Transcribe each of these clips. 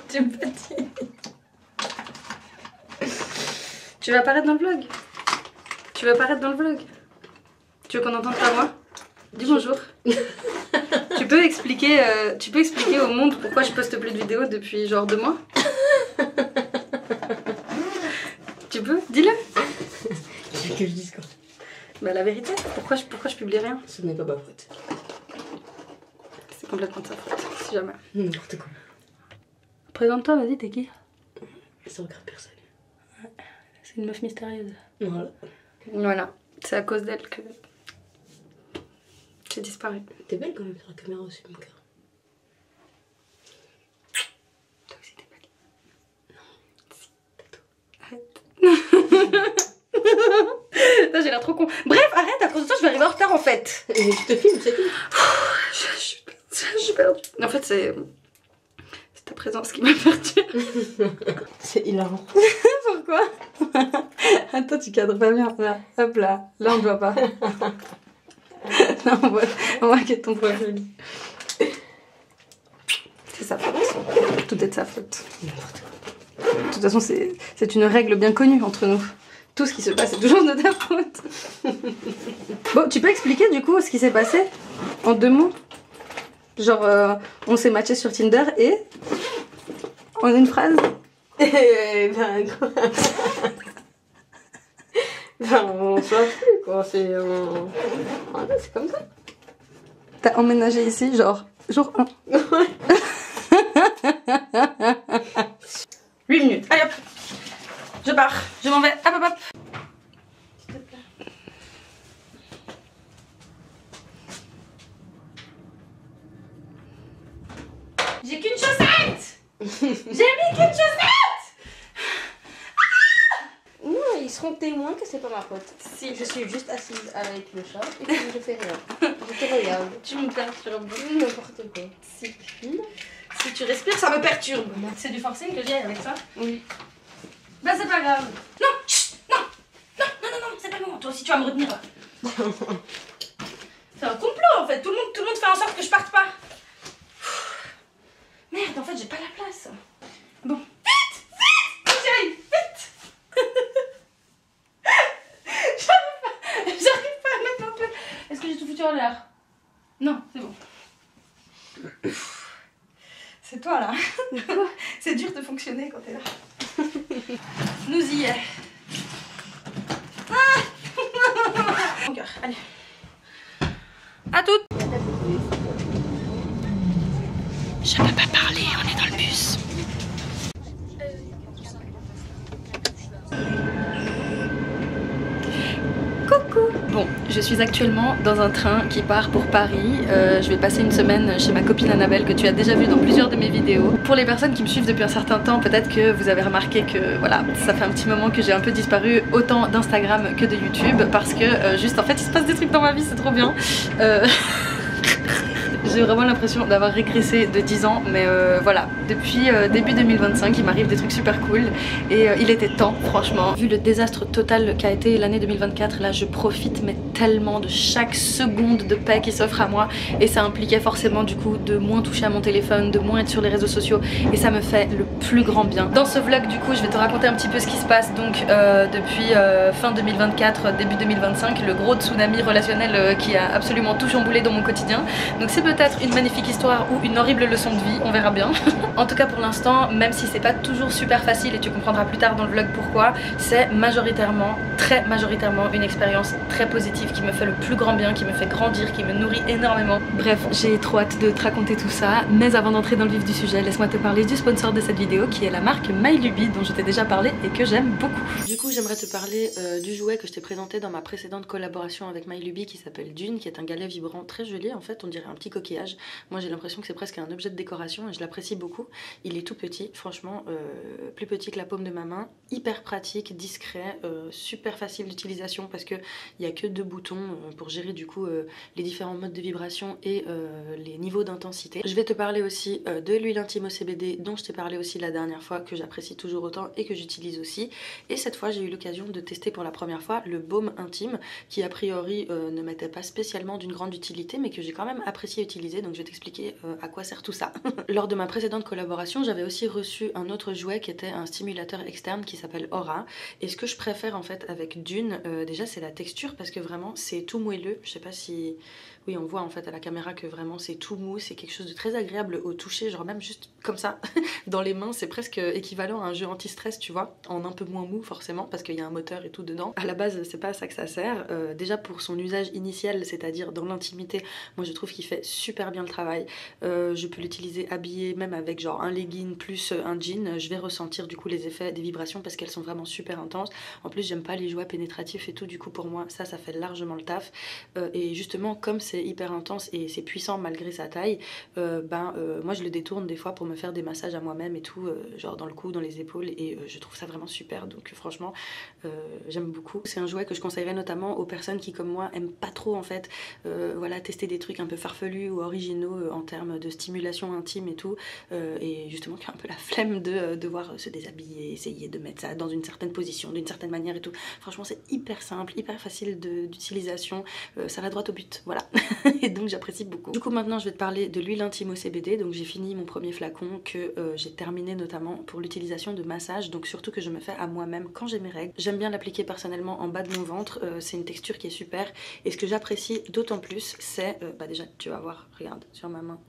Tu me fatigues. Tu vas apparaître dans le vlog. Tu vas apparaître dans le vlog. Tu veux qu'on entende ta voix? Dis bonjour. Tu peux expliquer au monde pourquoi je poste plus de vidéos depuis genre 2 mois? Tu peux? Dis-le. Tu veux que je dise quoi? Bah la vérité, pourquoi je publie rien? Ce n'est pas ma faute. C'est complètement de sa faute, si jamais. N'importe quoi. Présente-toi, vas-y, t'es qui? Ça regarde personne. C'est une meuf mystérieuse. Voilà. Voilà, c'est à cause d'elle que j'ai disparu. T'es belle quand même sur la caméra aussi, mon cœur. Toi aussi t'es belle. Non. Si, t'as tout. Arrête. Là j'ai l'air trop con. Bref, arrête, à cause de toi je vais arriver en retard en fait. Et tu te filmes, c'est tout. Je suis perdue. En fait c'est ta présence qui m'a perdue. C'est hilarant. Pourquoi? Attends, tu cadres pas bien. Là, hop là. Là, on ne voit pas. Là, on voit que ton profil. C'est sa faute. Tout est de sa faute. De toute façon, c'est une règle bien connue entre nous. Tout ce qui se passe est toujours de ta faute. Bon, tu peux expliquer du coup ce qui s'est passé en 2 mots? Genre, on s'est matché sur Tinder et... En une phrase? Ben quoi? Ben on s'en fout quoi, c'est voilà, c'est comme ça. T'as emménagé ici genre jour 1. Ouais. 8 minutes, allez hop. Je pars, je m'en vais, hop hop hop. S'il te plaît. J'ai qu'une chaussette. J'ai mis qu'une chaussette. Non, ils seront témoins que c'est pas ma faute. Si. Je suis juste assise avec le chat et puis je fais rien. Je te regarde. Tu me perturbes. N'importe quoi. Si. Si tu respires, ça me perturbe. C'est du forcing que j'ai avec ça? Oui. Bah c'est pas grave. Non, chut, non, non, non, non, non, c'est pas le moment. Toi aussi tu vas me retenir. C'est un complot en fait. Tout le monde fait en sorte que je parte pas. Merde, en fait j'ai pas la place. Bon. Vite, vite, chérie, vite. J'arrive pas à mettre mon truc. Est-ce que j'ai tout foutu en l'air? Non, c'est bon. C'est toi là. C'est dur de fonctionner quand t'es là. Nous y est. Ah. Mon cœur, allez. À toutes. Je peux pas parler, on est dans le bus. Coucou. Bon, je suis actuellement dans un train qui part pour Paris. Je vais passer une semaine chez ma copine Annabelle que tu as déjà vue dans plusieurs de mes vidéos. Pour les personnes qui me suivent depuis un certain temps, peut-être que vous avez remarqué que voilà, ça fait un petit moment que j'ai un peu disparu autant d'Instagram que de YouTube parce que juste en fait il se passe des trucs dans ma vie, c'est trop bien. J'ai vraiment l'impression d'avoir régressé de 10 ans, mais voilà, depuis début 2025 il m'arrive des trucs super cool et il était temps franchement. Vu le désastre total qu'a été l'année 2024, là je profite mais tellement de chaque seconde de paix qui s'offre à moi et ça impliquait forcément du coup de moins toucher à mon téléphone, de moins être sur les réseaux sociaux et ça me fait le plus grand bien. Dans ce vlog du coup je vais te raconter un petit peu ce qui se passe donc depuis fin 2024, début 2025, le gros tsunami relationnel qui a absolument tout chamboulé dans mon quotidien. Donc c'est peut-être une magnifique histoire ou une horrible leçon de vie, on verra bien. En tout cas pour l'instant, même si c'est pas toujours super facile et tu comprendras plus tard dans le vlog pourquoi, c'est majoritairement, très majoritairement une expérience très positive qui me fait le plus grand bien, qui me fait grandir, qui me nourrit énormément. Bref, j'ai trop hâte de te raconter tout ça, mais avant d'entrer dans le vif du sujet, laisse-moi te parler du sponsor de cette vidéo qui est la marque MyLuby dont je t'ai déjà parlé et que j'aime beaucoup. Du coup j'aimerais te parler du jouet que je t'ai présenté dans ma précédente collaboration avec MyLuby qui s'appelle Dune, qui est un galet vibrant très joli en fait, on dirait un petit coquillage. Moi j'ai l'impression que c'est presque un objet de décoration et je l'apprécie beaucoup. Il est tout petit, franchement plus petit que la paume de ma main, hyper pratique, discret, super facile d'utilisation parce que il n'y a que 2 boutons pour gérer du coup les différents modes de vibration et les niveaux d'intensité. Je vais te parler aussi de l'huile intime au CBD dont je t'ai parlé aussi la dernière fois, que j'apprécie toujours autant et que j'utilise aussi. Et cette fois j'ai eu l'occasion de tester pour la première fois le baume intime qui a priori ne m'était pas spécialement d'une grande utilité mais que j'ai quand même apprécié utiliser l'utiliser, donc je vais t'expliquer à quoi sert tout ça. Lors de ma précédente collaboration, j'avais aussi reçu un autre jouet qui était un stimulateur externe qui s'appelle Aura. Et ce que je préfère en fait avec Dune, déjà c'est la texture parce que vraiment c'est tout moelleux. Je sais pas si... Oui, on voit en fait à la caméra que vraiment c'est tout mou, c'est quelque chose de très agréable au toucher, genre même juste comme ça dans les mains, c'est presque équivalent à un jeu anti-stress, tu vois, en un peu moins mou forcément parce qu'il y a un moteur et tout dedans. À la base c'est pas à ça que ça sert, déjà pour son usage initial, c'est-à-dire dans l'intimité, moi je trouve qu'il fait super bien le travail. Je peux l'utiliser habillé même avec genre un legging plus un jean, je vais ressentir du coup les effets des vibrations parce qu'elles sont vraiment super intenses. En plus j'aime pas les jouets pénétratifs et tout, du coup pour moi ça fait largement le taf. Et justement comme c'est hyper intense et c'est puissant malgré sa taille, moi je le détourne des fois pour me faire des massages à moi-même et tout, genre dans le cou, dans les épaules, et je trouve ça vraiment super, donc franchement j'aime beaucoup. C'est un jouet que je conseillerais notamment aux personnes qui comme moi aiment pas trop en fait voilà, tester des trucs un peu farfelus ou originaux en termes de stimulation intime et tout, et justement qui a un peu la flemme de devoir se déshabiller, essayer de mettre ça dans une certaine position, d'une certaine manière et tout. Franchement c'est hyper simple, hyper facile d'utilisation, ça va droit au but, voilà. Et donc j'apprécie beaucoup. Du coup maintenant je vais te parler de l'huile intime au CBD. Donc j'ai fini mon premier flacon que j'ai terminé notamment pour l'utilisation de massage, donc surtout que je me fais à moi-même quand j'ai mes règles. J'aime bien l'appliquer personnellement en bas de mon ventre, c'est une texture qui est super, et ce que j'apprécie d'autant plus c'est, déjà tu vas voir, regarde sur ma main.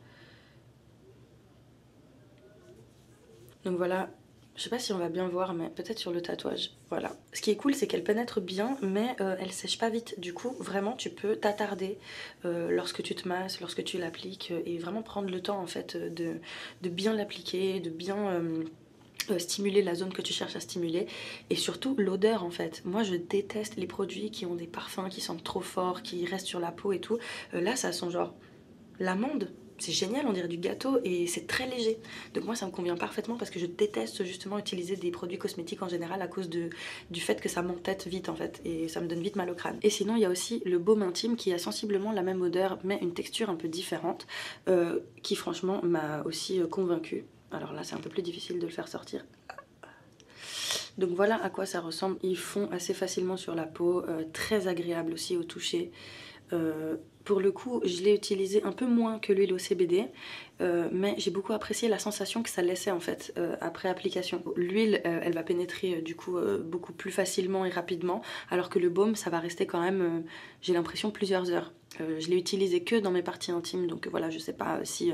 Donc voilà, je sais pas si on va bien voir, mais peut-être sur le tatouage. Voilà. Ce qui est cool, c'est qu'elle pénètre bien, mais elle sèche pas vite. Du coup, vraiment, tu peux t'attarder lorsque tu te masses, lorsque tu l'appliques, et vraiment prendre le temps en fait de bien l'appliquer, de bien stimuler la zone que tu cherches à stimuler, et surtout l'odeur en fait. Moi je déteste les produits qui ont des parfums qui sentent trop fort, qui restent sur la peau et tout. Là ça sent genre l'amande. C'est génial, on dirait du gâteau, et c'est très léger. Donc moi ça me convient parfaitement parce que je déteste justement utiliser des produits cosmétiques en général à cause du fait que ça m'entête vite en fait, et ça me donne vite mal au crâne. Et sinon il y a aussi le baume intime qui a sensiblement la même odeur mais une texture un peu différente, qui franchement m'a aussi convaincue. Alors là c'est un peu plus difficile de le faire sortir. Donc voilà à quoi ça ressemble. Ils fond assez facilement sur la peau, très agréable aussi au toucher. Pour le coup je l'ai utilisé un peu moins que l'huile au CBD, mais j'ai beaucoup apprécié la sensation que ça laissait en fait après application. L'huile elle va pénétrer du coup beaucoup plus facilement et rapidement, alors que le baume ça va rester quand même, j'ai l'impression, plusieurs heures. Je l'ai utilisé que dans mes parties intimes, donc voilà, je sais pas si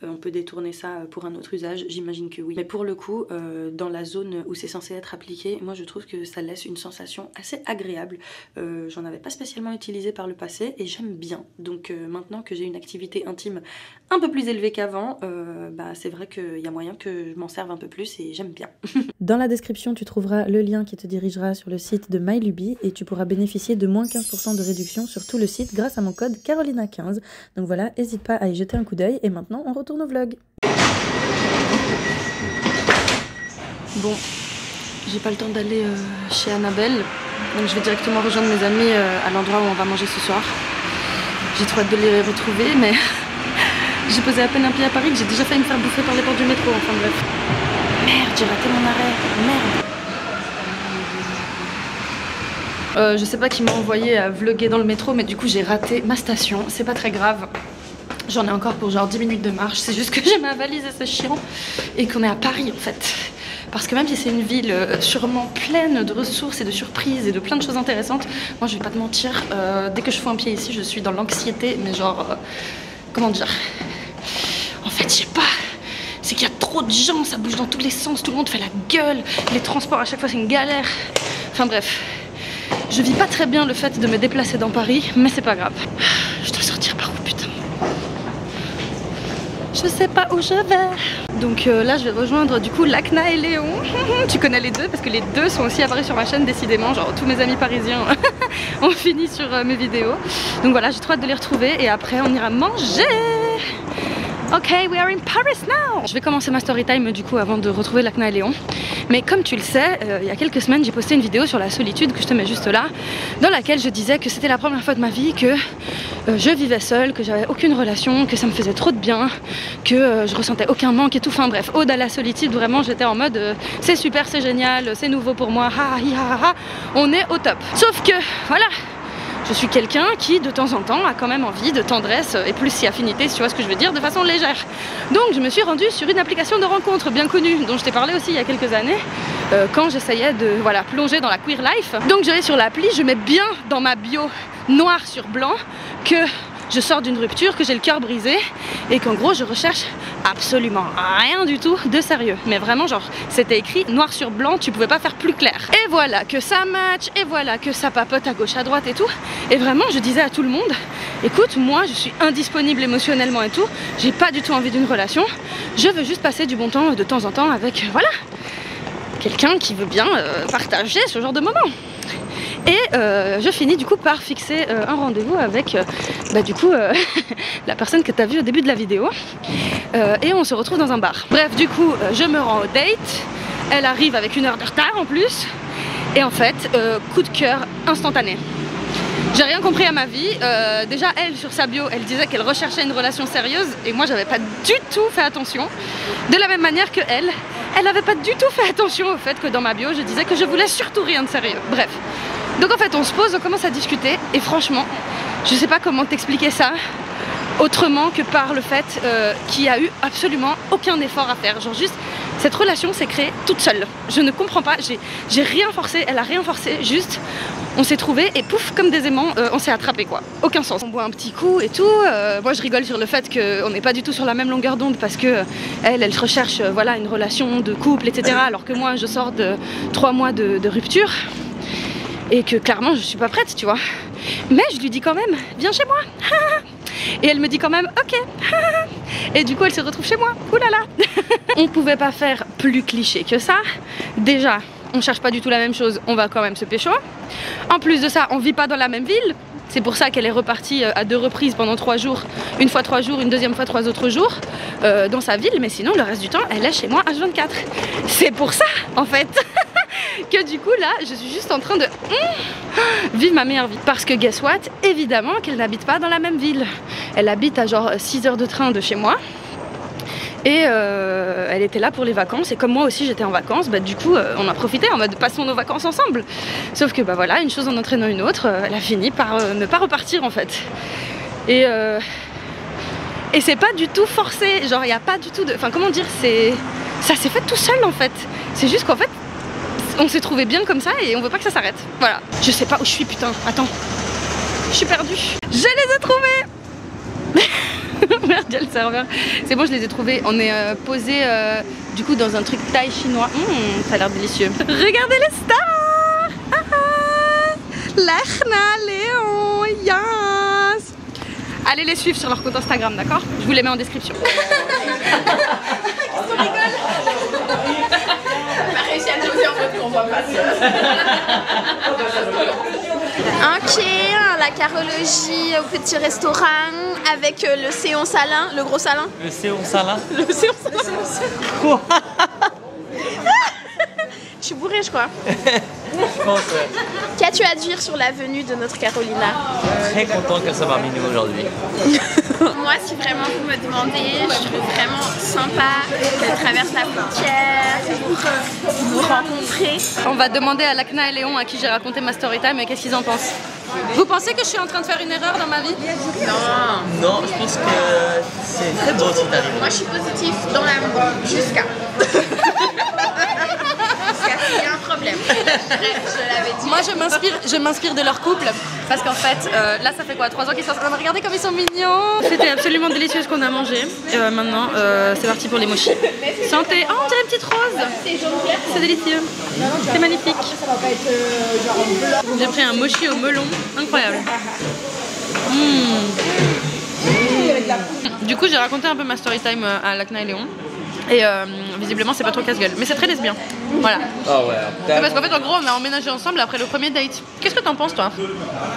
on peut détourner ça pour un autre usage, j'imagine que oui. Mais pour le coup, dans la zone où c'est censé être appliqué, moi je trouve que ça laisse une sensation assez agréable. J'en avais pas spécialement utilisé par le passé et j'aime bien. Donc maintenant que j'ai une activité intime un peu plus élevée qu'avant, c'est vrai qu'il y a moyen que je m'en serve un peu plus et j'aime bien. Dans la description, tu trouveras le lien qui te dirigera sur le site de MyLuby et tu pourras bénéficier de moins 15% de réduction sur tout le site grâce à mon code Carolina15. Donc voilà, n'hésite pas à y jeter un coup d'œil, et maintenant on retourne au vlog. Bon, j'ai pas le temps d'aller chez Annabelle, donc je vais directement rejoindre mes amis à l'endroit où on va manger ce soir. J'ai trop hâte de les retrouver, mais j'ai posé à peine un pied à Paris que j'ai déjà failli me faire bouffer par les portes du métro, enfin bref. Merde, j'ai raté mon arrêt, merde. Je sais pas qui m'a envoyé à vlogger dans le métro, mais du coup j'ai raté ma station, c'est pas très grave. J'en ai encore pour genre 10 minutes de marche, c'est juste que j'ai ma valise et c'est chiant, et qu'on est à Paris en fait. Parce que même si c'est une ville sûrement pleine de ressources et de surprises et de plein de choses intéressantes, moi je vais pas te mentir, dès que je fous un pied ici je suis dans l'anxiété, mais genre, comment dire, en fait je sais pas, c'est qu'il y a trop de gens, ça bouge dans tous les sens, tout le monde fait la gueule, les transports à chaque fois c'est une galère, enfin bref. Je vis pas très bien le fait de me déplacer dans Paris, mais c'est pas grave. Je dois sortir par où, putain? Je sais pas où je vais. Donc là je vais rejoindre du coup Lacna et Léon. Tu connais les deux parce que les deux sont aussi apparus sur ma chaîne décidément. Genre tous mes amis parisiens ont fini sur mes vidéos. Donc voilà, j'ai trop hâte de les retrouver et après on ira manger. Ok, we are in Paris now. Je vais commencer ma story time du coup avant de retrouver Lacna et Léon. Mais comme tu le sais, il y a quelques semaines j'ai posté une vidéo sur la solitude que je te mets juste là, dans laquelle je disais que c'était la première fois de ma vie que je vivais seule, que j'avais aucune relation, que ça me faisait trop de bien, que je ressentais aucun manque et tout. Enfin bref, ode à la solitude, vraiment j'étais en mode c'est super, c'est génial, c'est nouveau pour moi, ha ha ha ha, on est au top. Sauf que voilà, je suis quelqu'un qui de temps en temps a quand même envie de tendresse et plus si affinité, si tu vois ce que je veux dire, de façon légère. Donc je me suis rendue sur une application de rencontre bien connue dont je t'ai parlé aussi il y a quelques années quand j'essayais de plonger dans la queer life. Donc je vais sur l'appli, je mets bien dans ma bio noir sur blanc que je sors d'une rupture, que j'ai le cœur brisé et qu'en gros je recherche absolument rien du tout de sérieux. Mais vraiment genre c'était écrit noir sur blanc, tu pouvais pas faire plus clair. Et voilà que ça match, et voilà que ça papote à gauche à droite et tout. Et vraiment je disais à tout le monde, écoute moi je suis indisponible émotionnellement et tout, j'ai pas du tout envie d'une relation, je veux juste passer du bon temps de temps en temps avec voilà quelqu'un qui veut bien partager ce genre de moment. Et je finis du coup par fixer un rendez-vous avec la personne que tu as vue au début de la vidéo et on se retrouve dans un bar. Bref, du coup je me rends au date, elle arrive avec 1 heure de retard en plus et en fait coup de cœur instantané. J'ai rien compris à ma vie, déjà elle sur sa bio elle disait qu'elle recherchait une relation sérieuse et moi j'avais pas du tout fait attention, de la même manière que elle avait pas du tout fait attention au fait que dans ma bio je disais que je voulais surtout rien de sérieux. Bref, donc en fait on se pose, on commence à discuter et franchement je sais pas comment t'expliquer ça autrement que par le fait qu'il y a eu absolument aucun effort à faire, genre juste cette relation s'est créée toute seule. Je ne comprends pas, j'ai rien forcé, elle a rien forcé, juste on s'est trouvés et pouf comme des aimants on s'est attrapés quoi, aucun sens. On boit un petit coup et tout, moi je rigole sur le fait qu'on n'est pas du tout sur la même longueur d'onde parce que elle recherche voilà une relation de couple etc alors que moi je sors de 3 mois de rupture et que clairement je suis pas prête tu vois. Mais je lui dis quand même viens chez moi et elle me dit quand même ok et du coup elle se retrouve chez moi, oulala. On pouvait pas faire plus cliché que ça. Déjà on cherche pas du tout la même chose, on va quand même se pécho. En plus de ça on vit pas dans la même ville. C'est pour ça qu'elle est repartie à 2 reprises pendant 3 jours. Une fois 3 jours, une deuxième fois 3 autres jours dans sa ville. Mais sinon le reste du temps elle est chez moi H24. C'est pour ça en fait que du coup là je suis juste en train de vivre ma meilleure vie. Parce que guess what, évidemment qu'elle n'habite pas dans la même ville. Elle habite à genre 6 heures de train de chez moi. Et elle était là pour les vacances et comme moi aussi j'étais en vacances, bah du coup on a profité en mode passons nos vacances ensemble. Sauf que bah voilà, une chose en entraînant une autre, elle a fini par ne pas repartir en fait. Et c'est pas du tout forcé, genre il n'y a pas du tout de... Enfin comment dire, ça s'est fait tout seul en fait. C'est juste qu'en fait on s'est trouvé bien comme ça et on veut pas que ça s'arrête. Voilà. Je sais pas où je suis putain, attends. Je suis perdue. Je les ai trouvés. Merde, il y a le serveur. C'est bon, je les ai trouvés. On est posé du coup dans un truc thaï chinois. Ça a l'air délicieux. Regardez les stars. Lachna, Léon, Yas. Allez les suivre sur leur compte Instagram, d'accord? Je vous les mets en description. Ok, la carologie au petit restaurant avec le séon salin, le gros salin. Le séon salin. Le séon salin. Quoi? Je suis bourrée, je crois. Je pense. Qu'as-tu à dire sur la venue de notre Carolina? Très content que ça parmi nous aujourd'hui. Moi, si vraiment vous me demandez, je trouve vraiment sympa qu'elle traverse la frontière pour vous rencontrer. On va demander à Lachna et Léon à qui j'ai raconté ma story time et qu'est-ce qu'ils en pensent. Vous pensez que je suis en train de faire une erreur dans ma vie? Non. Non, je pense que c'est très beau si t'arrives. Moi, je suis positive dans l'amour jusqu'à qu'il y a un problème. Je l'avais dit. Moi je m'inspire de leur couple parce qu'en fait là ça fait quoi 3 ans qu'ils sont en train de regarder comme ils sont mignons. C'était absolument délicieux ce qu'on a mangé. Maintenant c'est parti pour les mochis. Santé. Oh on dirait une petite rose. C'est délicieux. C'est magnifique. J'ai pris un mochi au melon. Incroyable. Du coup j'ai raconté un peu ma story time à Lachna et Léon. Et visiblement c'est pas trop casse-gueule, mais c'est très lesbien. Voilà. Oh ouais. Parce qu'en fait en gros on a emménagé ensemble après le premier date. Qu'est-ce que t'en penses toi?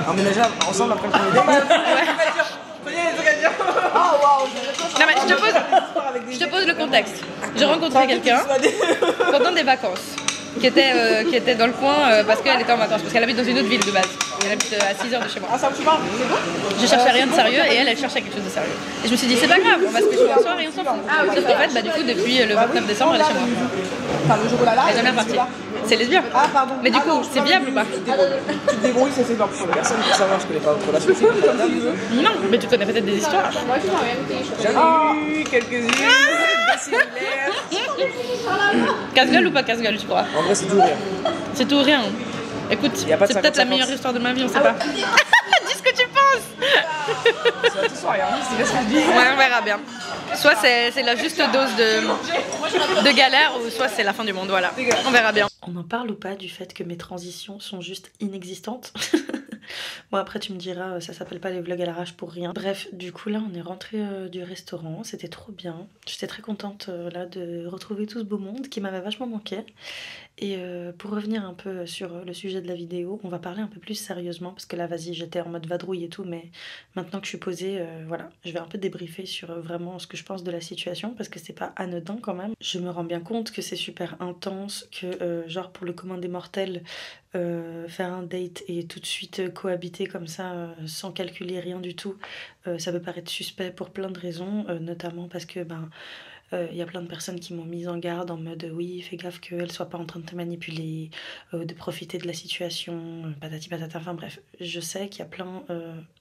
Emménager ensemble après le premier date? Non mais je te pose le contexte. J'ai rencontré quelqu'un pendant des vacances. qui était dans le coin parce qu'elle était en vacances, parce qu'elle habite dans une autre ville de base. Elle habite à 6 heures de chez moi. Ah, ça tu parles, c'est bon? Je cherchais rien de sérieux et elle cherchait quelque chose de sérieux. Et je me suis dit, c'est pas grave, on va se pécho un soir et on s'en fout. Sauf qu'en fait, du coup, depuis le 29 décembre, elle est chez moi. Enfin, le jour où là, Elle est jamais partie. C'est lesbien. Ah, pardon. Mais du coup, non, c'est viable ou pas? Tu te débrouilles, c'est pas pour personne pour savoir, je connais pas votre relation. Non, mais tu connais peut-être des histoires. J'en ai eu quelques-unes, des similaires. Casse-gueule ou pas casse-gueule, tu crois? En vrai, c'est tout rien. C'est tout ou rien. Écoute, Y a pas de c'est peut-être la 50-50. meilleure histoire de ma vie, on sait pas. Dis ce que tu penses. C'est tout soit rien, c'est bien ce que je dis. Ouais, on verra bien. Soit c'est la juste dose de galère, ou soit c'est la fin du monde, voilà. On verra bien. On en parle ou pas du fait que mes transitions sont juste inexistantes? Bon, après tu me diras, ça s'appelle pas les vlogs à l'arrache pour rien. Bref, du coup là on est rentré du restaurant, c'était trop bien. J'étais très contente là de retrouver tout ce beau monde qui m'avait vachement manqué. Et pour revenir un peu sur le sujet de la vidéo, on va parler un peu plus sérieusement parce que là vas-y j'étais en mode vadrouille et tout, mais maintenant que je suis posée, voilà, je vais un peu débriefer sur vraiment ce que je pense de la situation parce que c'est pas anodin quand même. Je me rends bien compte que c'est super intense, que genre pour le commun des mortels, faire un date et tout de suite cohabiter comme ça sans calculer rien du tout, ça peut paraître suspect pour plein de raisons, notamment parce que y a plein de personnes qui m'ont mise en garde en mode oui, fais gaffe qu'elle soit pas en train de te manipuler, de profiter de la situation, patati patata, enfin bref, je sais qu'il y a plein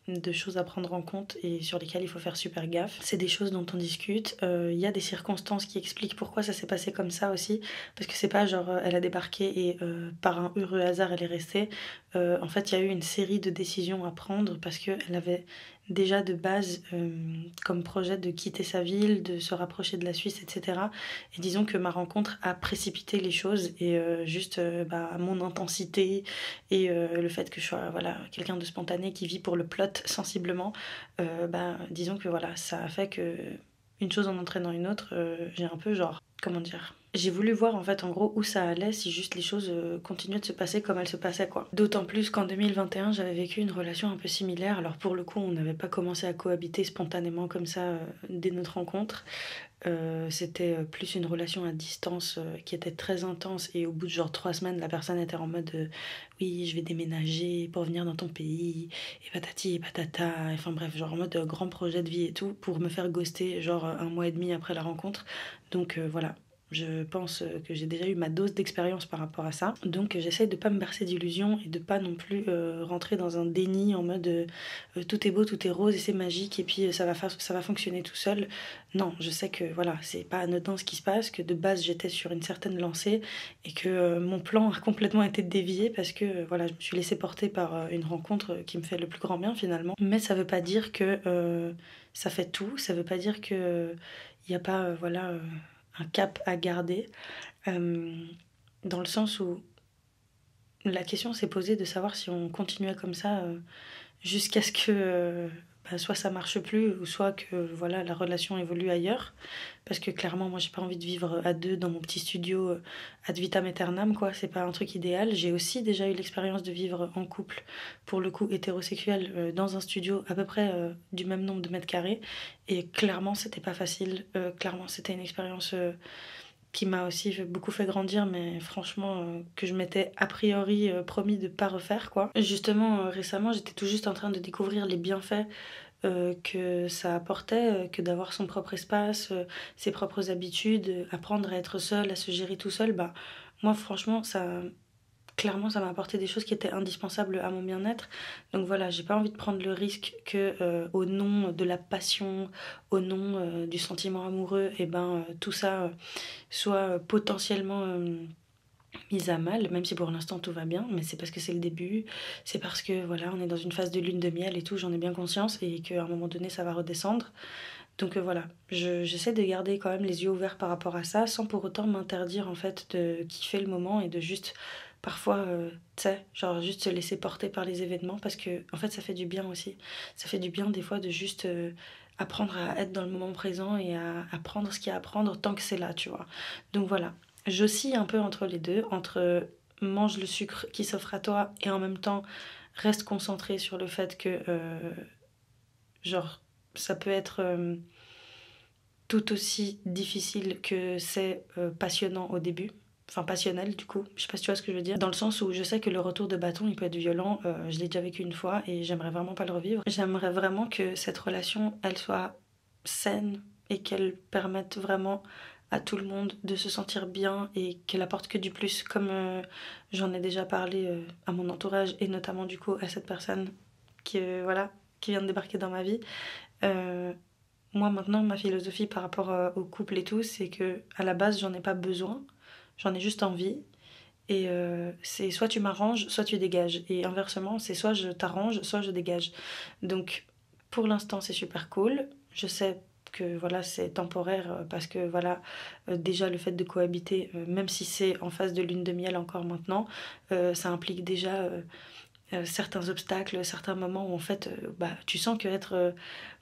de choses à prendre en compte et sur lesquelles il faut faire super gaffe. C'est des choses dont on discute, il y a des circonstances qui expliquent pourquoi ça s'est passé comme ça aussi, parce que c'est pas genre elle a débarqué et par un heureux hasard elle est restée. En fait il y a eu une série de décisions à prendre parce qu'elle avait déjà de base comme projet de quitter sa ville, de se rapprocher de la Suisse, etc. Et disons que ma rencontre a précipité les choses et juste mon intensité et le fait que je sois voilà, quelqu'un de spontané qui vit pour le plot sensiblement, disons que voilà, ça a fait que une chose en entraînant une autre, j'ai un peu genre, comment dire, j'ai voulu voir en fait en gros où ça allait si juste les choses continuaient de se passer comme elles se passaient quoi. D'autant plus qu'en 2021 j'avais vécu une relation un peu similaire. Alors pour le coup on n'avait pas commencé à cohabiter spontanément comme ça dès notre rencontre. C'était plus une relation à distance qui était très intense et au bout de genre 3 semaines la personne était en mode oui je vais déménager pour venir dans ton pays et patati et patata, enfin bref genre en mode grand projet de vie et tout pour me faire ghoster genre 1 mois et demi après la rencontre. Donc voilà. Je pense que j'ai déjà eu ma dose d'expérience par rapport à ça. Donc j'essaie de pas me bercer d'illusions et de pas non plus rentrer dans un déni en mode tout est beau, tout est rose et c'est magique et puis ça va fonctionner tout seul. Non, je sais que voilà, c'est pas anodin ce qui se passe, que de base j'étais sur une certaine lancée et que mon plan a complètement été dévié parce que voilà, je me suis laissée porter par une rencontre qui me fait le plus grand bien finalement. Mais ça veut pas dire que ça fait tout, ça veut pas dire que y a pas un cap à garder, dans le sens où la question s'est posée de savoir si on continuait comme ça jusqu'à ce que soit ça marche plus ou soit que voilà la relation évolue ailleurs, parce que clairement moi j'ai pas envie de vivre à deux dans mon petit studio ad vitam aeternam quoi, c'est pas un truc idéal. J'ai aussi déjà eu l'expérience de vivre en couple, pour le coup hétérosexuel, dans un studio à peu près du même nombre de mètres carrés et clairement c'était pas facile, clairement c'était une expérience qui m'a aussi beaucoup fait grandir, mais franchement que je m'étais a priori promis de pas refaire quoi. Justement récemment j'étais tout juste en train de découvrir les bienfaits que ça apportait, que d'avoir son propre espace, ses propres habitudes, apprendre à être seul, à se gérer tout seul. Moi franchement clairement ça m'a apporté des choses qui étaient indispensables à mon bien-être. Donc voilà, j'ai pas envie de prendre le risque que au nom de la passion, au nom du sentiment amoureux, tout ça soit potentiellement mise à mal, même si pour l'instant tout va bien, mais c'est parce que c'est le début, c'est parce que voilà, on est dans une phase de lune de miel et tout, j'en ai bien conscience et qu'à un moment donné ça va redescendre. Donc voilà, j'essaie de garder quand même les yeux ouverts par rapport à ça, sans pour autant m'interdire en fait de kiffer le moment et de juste parfois, tu sais, genre juste se laisser porter par les événements parce que en fait ça fait du bien aussi. Ça fait du bien des fois de juste apprendre à être dans le moment présent et à apprendre ce qu'il y a à apprendre tant que c'est là, tu vois. Donc voilà, j'oscille un peu entre les deux, entre mange le sucre qui s'offre à toi et en même temps reste concentré sur le fait que genre ça peut être tout aussi difficile que c'est passionnant au début. enfin passionnel du coup, je sais pas si tu vois ce que je veux dire, dans le sens où je sais que le retour de bâton il peut être violent, je l'ai déjà vécu une fois et j'aimerais vraiment pas le revivre. J'aimerais vraiment que cette relation elle soit saine et qu'elle permette vraiment à tout le monde de se sentir bien et qu'elle apporte que du plus, comme j'en ai déjà parlé à mon entourage et notamment du coup à cette personne qui vient de débarquer dans ma vie. Moi maintenant ma philosophie par rapport au couple et tout, c'est que à la base j'en ai pas besoin, j'en ai juste envie. Et c'est soit tu m'arranges, soit tu dégages. Et inversement, c'est soit je t'arrange, soit je dégage. Donc pour l'instant, c'est super cool. Je sais que voilà, c'est temporaire parce que voilà, déjà le fait de cohabiter, même si c'est en phase de lune de miel encore maintenant, ça implique déjà certains obstacles, certains moments où en fait, tu sens que être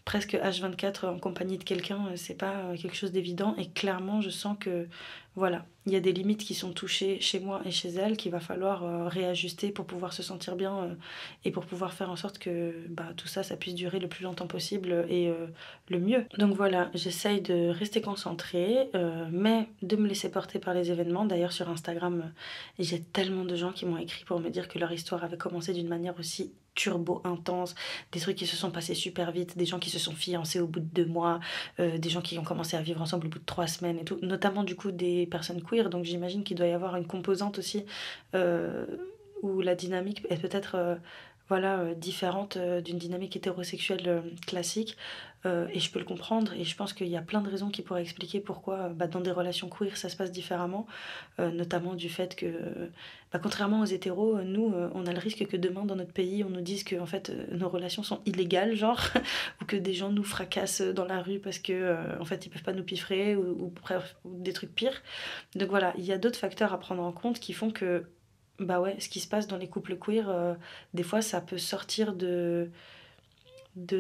presque H24 en compagnie de quelqu'un, c'est pas quelque chose d'évident. Et clairement, je sens que voilà, il y a des limites qui sont touchées chez moi et chez elle qu'il va falloir réajuster pour pouvoir se sentir bien et pour pouvoir faire en sorte que tout ça, ça puisse durer le plus longtemps possible et le mieux. Donc voilà, j'essaye de rester concentrée, mais de me laisser porter par les événements. D'ailleurs, sur Instagram, j'ai tellement de gens qui m'ont écrit pour me dire que leur histoire avait commencé d'une manière aussi turbo intense, des trucs qui se sont passés super vite, des gens qui se sont fiancés au bout de 2 mois, des gens qui ont commencé à vivre ensemble au bout de 3 semaines et tout, notamment du coup des personnes queer, donc j'imagine qu'il doit y avoir une composante aussi où la dynamique est peut-être différente d'une dynamique hétérosexuelle classique, et je peux le comprendre et je pense qu'il y a plein de raisons qui pourraient expliquer pourquoi dans des relations queer ça se passe différemment, notamment du fait que contrairement aux hétéros, nous on a le risque que demain dans notre pays on nous dise que en fait nos relations sont illégales genre ou que des gens nous fracassent dans la rue parce que en fait ils peuvent pas nous piffrer ou des trucs pires. Donc voilà, il y a d'autres facteurs à prendre en compte qui font que ce qui se passe dans les couples queer, des fois ça peut sortir de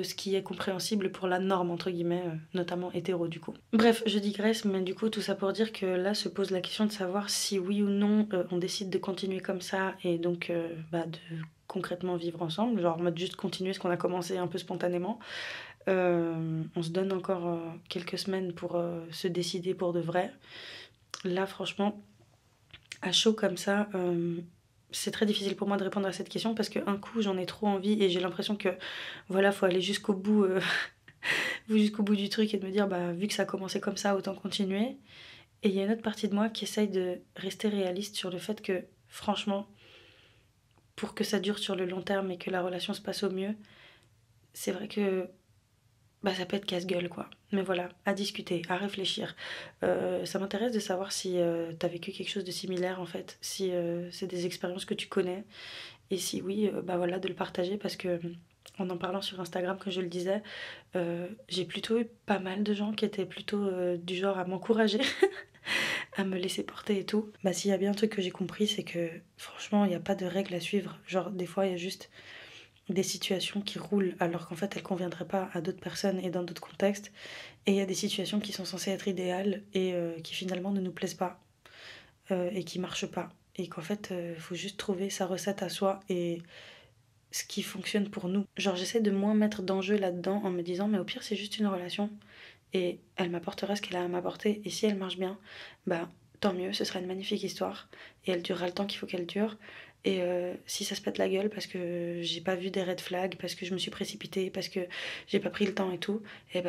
ce qui est compréhensible pour la norme entre guillemets, notamment hétéro du coup. Bref, je digresse, mais du coup tout ça pour dire que là se pose la question de savoir si oui ou non on décide de continuer comme ça et donc de concrètement vivre ensemble, genre en mode juste continuer ce qu'on a commencé un peu spontanément. On se donne encore quelques semaines pour se décider pour de vrai. Là franchement à chaud comme ça, c'est très difficile pour moi de répondre à cette question parce qu'un coup j'en ai trop envie et j'ai l'impression que voilà, faut aller jusqu'au bout, jusqu'au bout du truc et de me dire vu que ça a commencé comme ça, autant continuer. Et il y a une autre partie de moi qui essaye de rester réaliste sur le fait que franchement, pour que ça dure sur le long terme et que la relation se passe au mieux, c'est vrai que ça peut être casse-gueule quoi. Mais voilà, à discuter, à réfléchir. Ça m'intéresse de savoir si t'as vécu quelque chose de similaire en fait, si c'est des expériences que tu connais. Et si oui, de le partager parce que en parlant sur Instagram, comme je le disais, j'ai plutôt eu pas mal de gens qui étaient plutôt du genre à m'encourager, à me laisser porter et tout. S'il y a bien un truc que j'ai compris, c'est que franchement, il n'y a pas de règles à suivre. Genre des fois, il y a juste des situations qui roulent alors qu'en fait elles conviendraient pas à d'autres personnes et dans d'autres contextes, et il y a des situations qui sont censées être idéales et qui finalement ne nous plaisent pas et qui marchent pas, et qu'en fait faut juste trouver sa recette à soi et ce qui fonctionne pour nous. Genre j'essaie de moins mettre d'enjeu là-dedans en me disant mais au pire c'est juste une relation et elle m'apportera ce qu'elle a à m'apporter, et si elle marche bien, tant mieux, ce sera une magnifique histoire et elle durera le temps qu'il faut qu'elle dure. Et si ça se pète la gueule parce que j'ai pas vu des red flags, parce que je me suis précipitée, parce que j'ai pas pris le temps et tout, et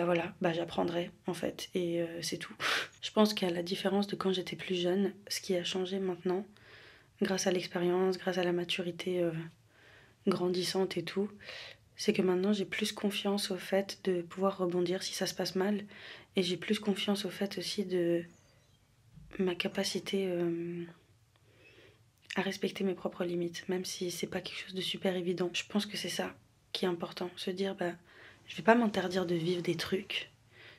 j'apprendrai en fait, et c'est tout. Je pense qu'à la différence de quand j'étais plus jeune, ce qui a changé maintenant, grâce à l'expérience, grâce à la maturité grandissante et tout, c'est que maintenant j'ai plus confiance au fait de pouvoir rebondir si ça se passe mal, et j'ai plus confiance au fait aussi de ma capacité à respecter mes propres limites, même si c'est pas quelque chose de super évident. Je pense que c'est ça qui est important, se dire je vais pas m'interdire de vivre des trucs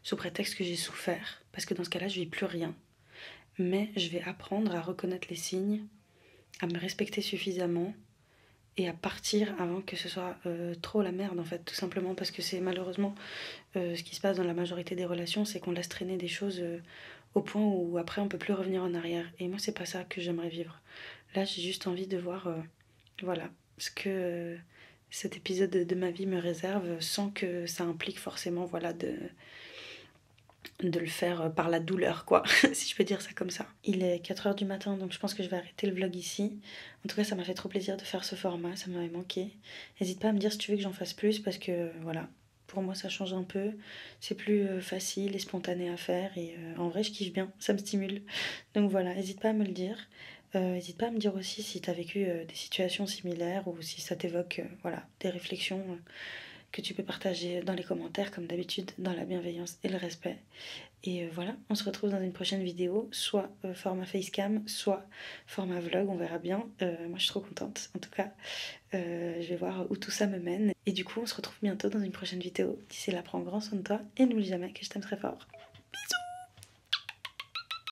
sous prétexte que j'ai souffert, parce que dans ce cas-là je vis plus rien, mais je vais apprendre à reconnaître les signes, à me respecter suffisamment et à partir avant que ce soit trop la merde en fait, tout simplement parce que c'est malheureusement ce qui se passe dans la majorité des relations, c'est qu'on laisse traîner des choses au point où après on peut plus revenir en arrière, et moi c'est pas ça que j'aimerais vivre. Là j'ai juste envie de voir ce que cet épisode de ma vie me réserve, sans que ça implique forcément de le faire par la douleur quoi, si je peux dire ça comme ça. Il est 4 h du matin donc je pense que je vais arrêter le vlog ici. En tout cas ça m'a fait trop plaisir de faire ce format, ça m'avait manqué. N'hésite pas à me dire si tu veux que j'en fasse plus parce que voilà, pour moi ça change un peu, c'est plus facile et spontané à faire et en vrai je kiffe bien, ça me stimule. Donc voilà, n'hésite pas à me le dire. N'hésite pas à me dire aussi si tu as vécu des situations similaires ou si ça t'évoque voilà, des réflexions que tu peux partager dans les commentaires comme d'habitude dans la bienveillance et le respect. Et voilà, on se retrouve dans une prochaine vidéo, soit format facecam, soit format vlog, on verra bien. Moi je suis trop contente, en tout cas je vais voir où tout ça me mène. Et du coup on se retrouve bientôt dans une prochaine vidéo. D'ici là, prends grand soin de toi et n'oublie jamais que je t'aime très fort. Bisous.